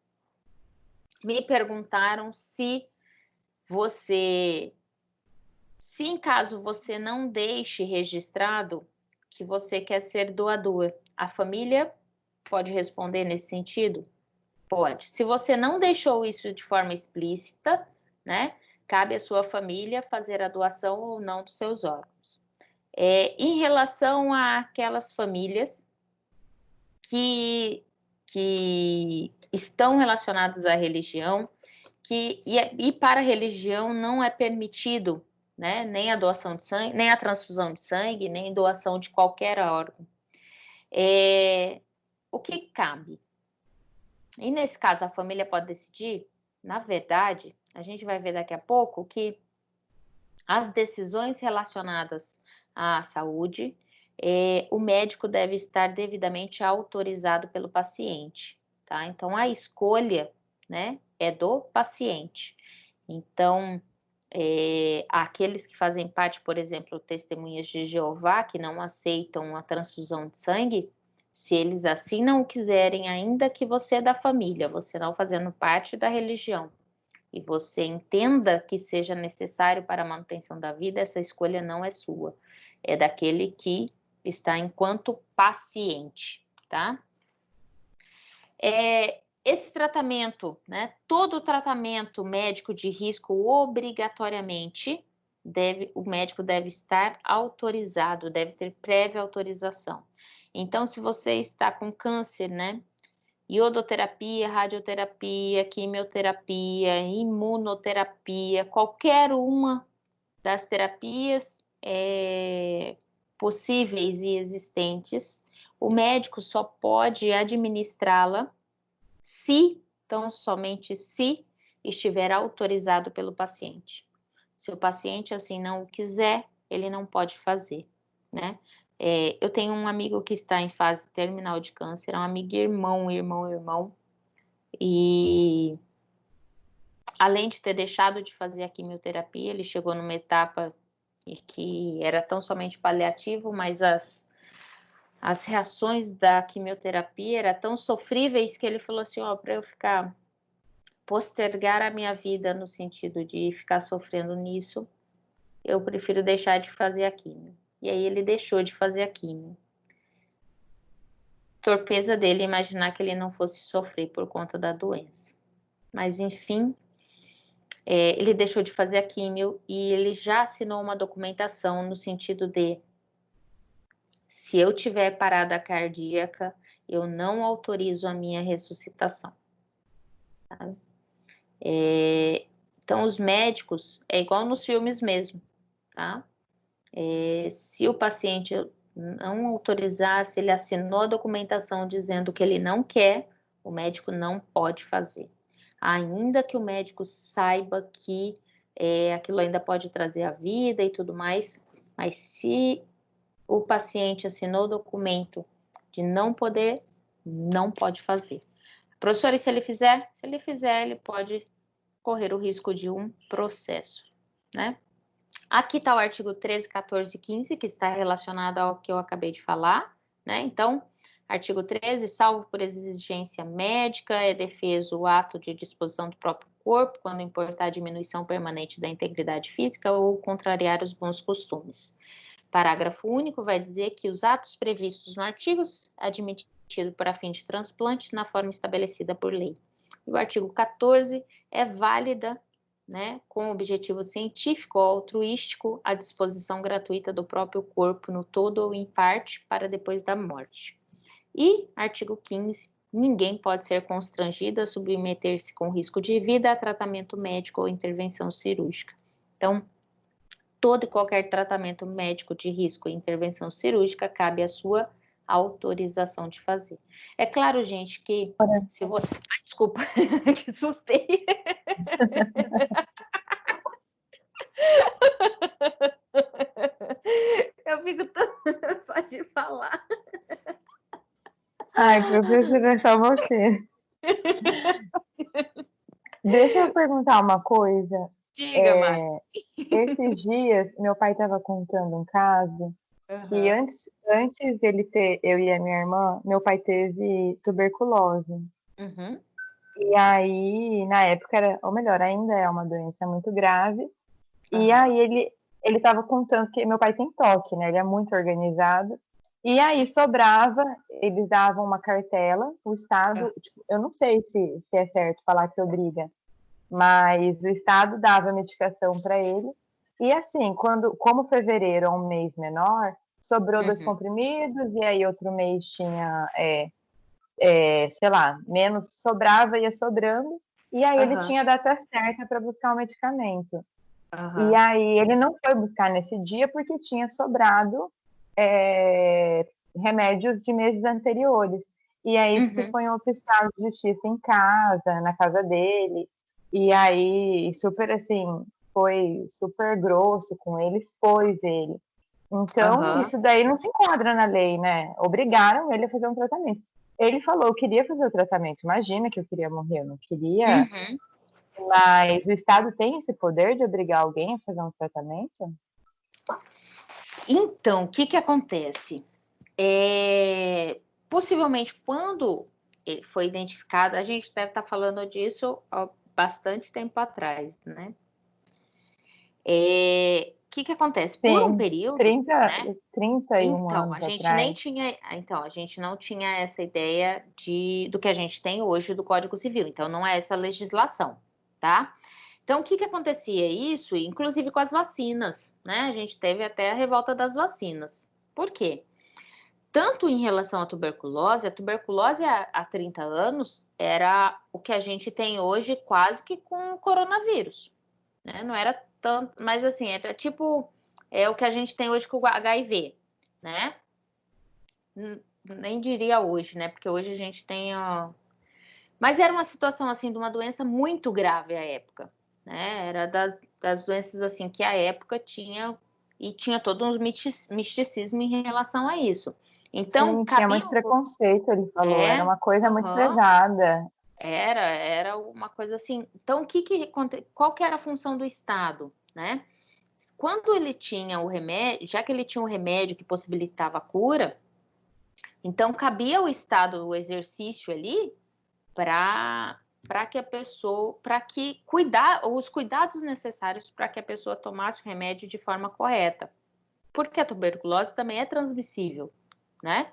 [SPEAKER 1] me perguntaram se em caso você não deixe registrado que você quer ser doador, a família pode responder nesse sentido? Pode. Se você não deixou isso de forma explícita, né, cabe à sua família fazer a doação ou não dos seus órgãos. Em relação àquelas famílias que estão relacionadas à religião, e para a religião não é permitido, né, nem a doação de sangue, nem a transfusão de sangue, nem doação de qualquer órgão. O que cabe? E nesse caso a família pode decidir? Na verdade, a gente vai ver daqui a pouco que as decisões relacionadas à saúde, o médico deve estar devidamente autorizado pelo paciente, tá? Então, a escolha, né, é do paciente. Então, aqueles que fazem parte, por exemplo, testemunhas de Jeová, que não aceitam a transfusão de sangue, se eles assim não quiserem, ainda que você é da família, você não fazendo parte da religião, e você entenda que seja necessário para a manutenção da vida, essa escolha não é sua, é daquele que está enquanto paciente, tá? Esse tratamento, né, todo tratamento médico de risco, obrigatoriamente, o médico deve estar autorizado, deve ter prévia autorização. Então, se você está com câncer, né, iodoterapia, radioterapia, quimioterapia, imunoterapia, qualquer uma das terapias possíveis e existentes, o médico só pode administrá-la se, tão somente se, estiver autorizado pelo paciente. Se o paciente assim não o quiser, ele não pode fazer, né? Eu tenho um amigo que está em fase terminal de câncer, é um amigo irmão, e além de ter deixado de fazer a quimioterapia, ele chegou numa etapa que era tão somente paliativo, mas as reações da quimioterapia eram tão sofríveis que ele falou assim, para eu postergar a minha vida no sentido de ficar sofrendo nisso, eu prefiro deixar de fazer a quimio. E aí ele deixou de fazer a quimio. Torpeza dele imaginar que ele não fosse sofrer por conta da doença. Mas, enfim, ele deixou de fazer a químio e ele já assinou uma documentação no sentido de, se eu tiver parada cardíaca, eu não autorizo a minha ressuscitação. Tá? Então, os médicos, é igual nos filmes mesmo, tá? Se o paciente não autorizar, se ele assinou a documentação dizendo que ele não quer, o médico não pode fazer. Ainda que o médico saiba que aquilo ainda pode trazer a vida e tudo mais, mas se o paciente assinou o documento de não poder, não pode fazer. Professor, e se ele fizer? Se ele fizer, ele pode correr o risco de um processo, né? Aqui está o artigo 13, 14 e 15, que está relacionado ao que eu acabei de falar, né? Então, artigo 13, salvo por exigência médica, é defeso o ato de disposição do próprio corpo, quando importar diminuição permanente da integridade física ou contrariar os bons costumes. Parágrafo único vai dizer que os atos previstos no artigo admitido para fim de transplante na forma estabelecida por lei. E o artigo 14 é válida, né, com objetivo científico ou altruístico, a disposição gratuita do próprio corpo no todo ou em parte para depois da morte. E artigo 15, ninguém pode ser constrangido a submeter-se com risco de vida a tratamento médico ou intervenção cirúrgica. Então, todo e qualquer tratamento médico de risco e intervenção cirúrgica cabe à sua autorização de fazer. É claro, gente, que se você... Ai, desculpa, que assustei. Eu fico tão... Pode falar.
[SPEAKER 2] Ai, professora, é só você. Deixa eu perguntar uma coisa.
[SPEAKER 1] Diga, Mari.
[SPEAKER 2] Esses dias, meu pai estava contando um caso que antes dele ter eu e a minha irmã, meu pai teve tuberculose.
[SPEAKER 1] Uhum.
[SPEAKER 2] E aí, na época, era, ou melhor, ainda é uma doença muito grave. E aí ele estava contando que meu pai tem toque, né? Ele é muito organizado. E aí sobrava, eles davam uma cartela, o Estado, tipo, eu não sei se é certo falar que obriga, mas o Estado dava medicação para ele. E assim, como fevereiro é um mês menor, sobrou 2 comprimidos, e aí outro mês tinha, sei lá, menos, sobrava, ia sobrando, e aí ele tinha a data certa para buscar o medicamento. E aí ele não foi buscar nesse dia porque tinha sobrado remédios de meses anteriores. E aí disse que foi um oficial de justiça em casa, na casa dele. E aí, super assim, foi super grosso com ele, expôs ele. Então, isso daí não se enquadra na lei, né? Obrigaram ele a fazer um tratamento. Ele falou, eu queria fazer o tratamento. Imagina que eu queria morrer, eu não queria. Mas o Estado tem esse poder de obrigar alguém a fazer um tratamento?
[SPEAKER 1] Então, o que acontece? Possivelmente, quando foi identificado, a gente deve estar falando disso há bastante tempo atrás, né? O que acontece?
[SPEAKER 2] Sim,
[SPEAKER 1] por um período,
[SPEAKER 2] 31
[SPEAKER 1] então,
[SPEAKER 2] anos
[SPEAKER 1] a gente
[SPEAKER 2] atrás.
[SPEAKER 1] nem tinha, então, a gente não tinha essa ideia do que a gente tem hoje do Código Civil, então não é essa legislação, tá? Então, o que acontecia isso, inclusive com as vacinas, né? A gente teve até a revolta das vacinas. Por quê? Tanto em relação à tuberculose há 30 anos era o que a gente tem hoje quase que com o coronavírus, né? Não era tanto, mas assim, era tipo o que a gente tem hoje com o HIV, né? Nem diria hoje, né? Porque hoje a gente tem... Mas era uma situação, assim, de uma doença muito grave à época, né? Era das doenças, assim, que a época tinha... E tinha todo um misticismo em relação a isso. Então,
[SPEAKER 2] Sim, tinha muito preconceito, ele falou. Era uma coisa muito pesada.
[SPEAKER 1] Era uma coisa assim. Então, qual que era a função do Estado, né? Quando ele tinha o remédio, já que ele tinha um remédio que possibilitava a cura, então cabia ao Estado o exercício ali para que a pessoa, os cuidados necessários para que a pessoa tomasse o remédio de forma correta. Porque a tuberculose também é transmissível, né?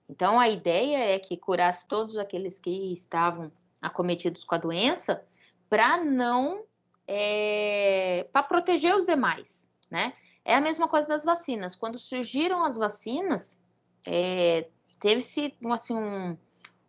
[SPEAKER 1] Então, a ideia é que curasse todos aqueles que estavam acometidos com a doença para não para proteger os demais, né? É a mesma coisa das vacinas. Quando surgiram as vacinas, teve-se assim,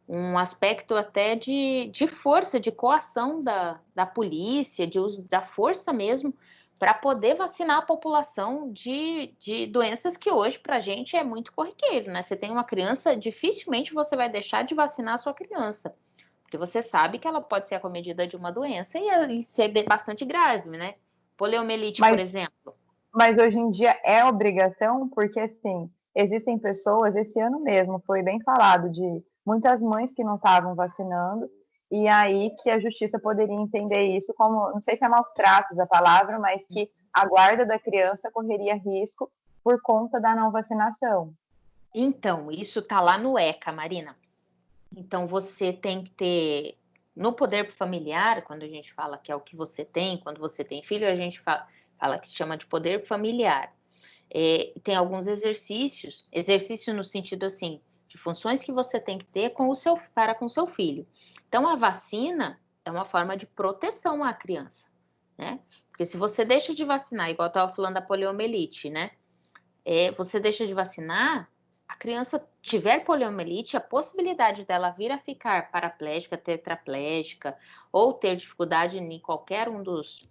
[SPEAKER 1] um aspecto até de força, de coação da polícia, de uso da força mesmo, para poder vacinar a população de doenças que hoje para a gente é muito corriqueiro, né? Você tem uma criança, dificilmente você vai deixar de vacinar a sua criança, porque você sabe que ela pode ser acometida de uma doença e ser bastante grave, né? Poliomielite, por exemplo.
[SPEAKER 2] Mas hoje em dia é obrigação, porque assim, existem pessoas, esse ano mesmo foi bem falado de muitas mães que não estavam vacinando, e aí que a justiça poderia entender isso como, não sei se é maus tratos a palavra, mas que a guarda da criança correria risco por conta da não vacinação.
[SPEAKER 1] Então, isso está lá no ECA, Marina. Então, você tem que ter, no poder familiar, quando a gente fala que é o que você tem, quando você tem filho, a gente fala que se chama de poder familiar. Tem alguns exercício no sentido assim, de funções que você tem que ter para com o seu filho. Então, a vacina é uma forma de proteção à criança, né? Porque se você deixa de vacinar, igual eu estava falando da poliomielite, né? Você deixa de vacinar, a criança tiver poliomielite, a possibilidade dela vir a ficar paraplégica, tetraplégica, ou ter dificuldade em qualquer um dos,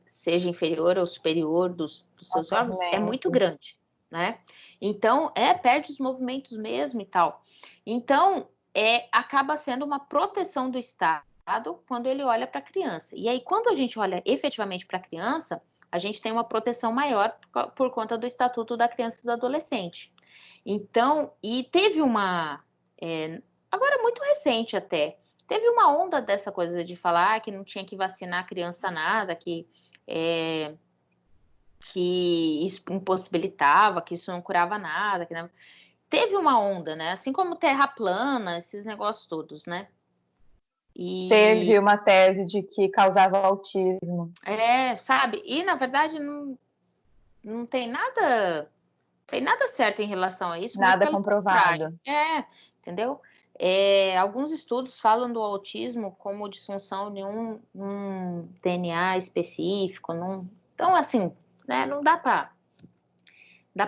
[SPEAKER 1] seja inferior ou superior dos seus órgãos, é muito grande, né? Então, perde os movimentos mesmo e tal. Então, acaba sendo uma proteção do Estado quando ele olha para a criança. E aí, quando a gente olha efetivamente para a criança, a gente tem uma proteção maior por conta do Estatuto da Criança e do Adolescente. Então, e teve uma, agora muito recente até, teve uma onda dessa coisa de falar que não tinha que vacinar a criança nada, que isso impossibilitava, que isso não curava nada. Teve uma onda, né? Assim como terra plana, esses negócios todos, né?
[SPEAKER 2] Teve uma tese de que causava autismo.
[SPEAKER 1] Sabe? E, na verdade, não tem nada certo em relação a isso.
[SPEAKER 2] Nada comprovado.
[SPEAKER 1] Entendeu? Alguns estudos falam do autismo como disfunção de um DNA específico. Então, assim, né, não dá para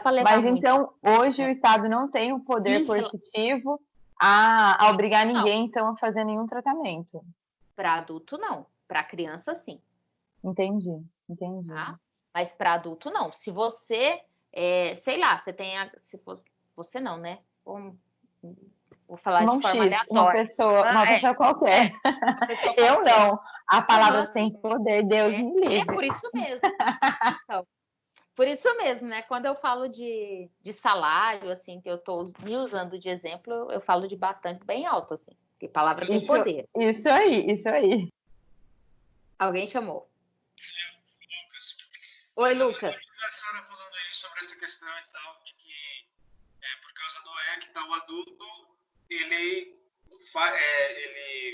[SPEAKER 1] levar
[SPEAKER 2] Mas
[SPEAKER 1] muito.
[SPEAKER 2] Então, hoje o Estado não tem o poder coercitivo a obrigar ninguém, então, a fazer nenhum tratamento.
[SPEAKER 1] Para adulto, não. Para criança, sim.
[SPEAKER 2] Entendi.
[SPEAKER 1] Tá? Mas para adulto, não. Se você, sei lá, você tem você não, né? Vou falar de forma aleatória.
[SPEAKER 2] Uma pessoa qualquer. Eu não. A palavra tem poder, Deus me livre.
[SPEAKER 1] É por isso mesmo. Então, por isso mesmo, né? Quando eu falo de salário, assim, que eu estou me usando de exemplo, eu falo de bastante bem alto, assim. Porque palavra tem poder.
[SPEAKER 2] Isso aí.
[SPEAKER 1] Alguém chamou. Oi, Lucas.
[SPEAKER 3] A senhora falando aí sobre essa questão e tal, de que por causa do EC, tal, o adulto, ele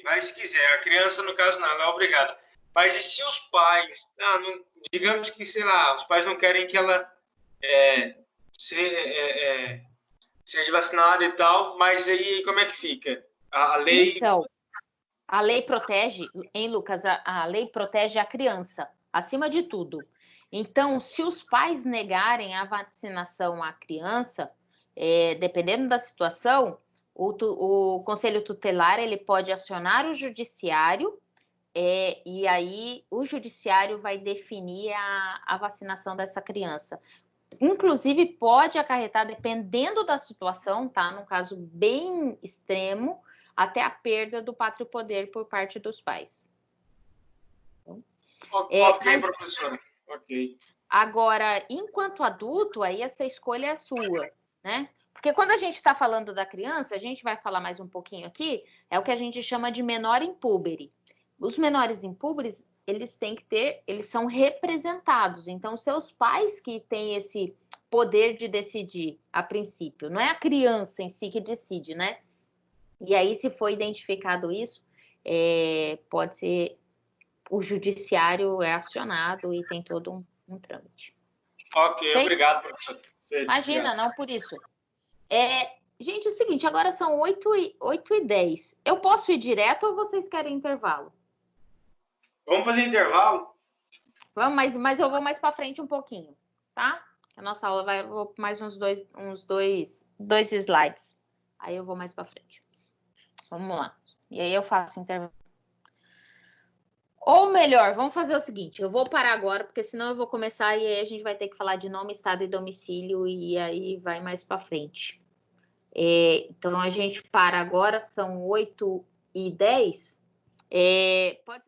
[SPEAKER 3] vai se quiser. A criança, no caso, não, ela é obrigada. Mas e se os pais, digamos que, sei lá, os pais não querem que ela seja vacinada e tal, mas aí como é que fica? A lei...
[SPEAKER 1] Então, a lei protege, hein, Lucas? A lei protege a criança, acima de tudo. Então, se os pais negarem a vacinação à criança, dependendo da situação, o Conselho Tutelar ele pode acionar o judiciário e aí o judiciário vai definir a vacinação dessa criança. Inclusive, pode acarretar, dependendo da situação, tá? Num caso bem extremo, até a perda do pátrio poder por parte dos pais.
[SPEAKER 3] Ok, professora. Ok.
[SPEAKER 1] Agora, enquanto adulto, aí essa escolha é sua, né? Porque quando a gente está falando da criança, a gente vai falar mais um pouquinho aqui, é o que a gente chama de menor impúbere. Os menores impúberes, eles são representados. Então, seus pais que têm esse poder de decidir, a princípio. Não é a criança em si que decide, né? E aí, se for identificado isso, pode ser... O judiciário é acionado e tem todo um trâmite.
[SPEAKER 3] Ok, obrigado, professor.
[SPEAKER 1] Imagina, obrigado. Não por isso. Gente, é o seguinte, agora são 8h10. Eu posso ir direto ou vocês querem intervalo?
[SPEAKER 3] Vamos fazer intervalo?
[SPEAKER 1] Vamos, mas eu vou mais para frente um pouquinho, tá? A nossa aula vai, eu vou mais uns dois slides. Aí eu vou mais para frente. Vamos lá. E aí eu faço intervalo. Ou melhor, vamos fazer o seguinte, eu vou parar agora, porque senão eu vou começar e aí a gente vai ter que falar de nome, estado e domicílio e aí vai mais para frente. Então a gente para agora, são 8h10. Pode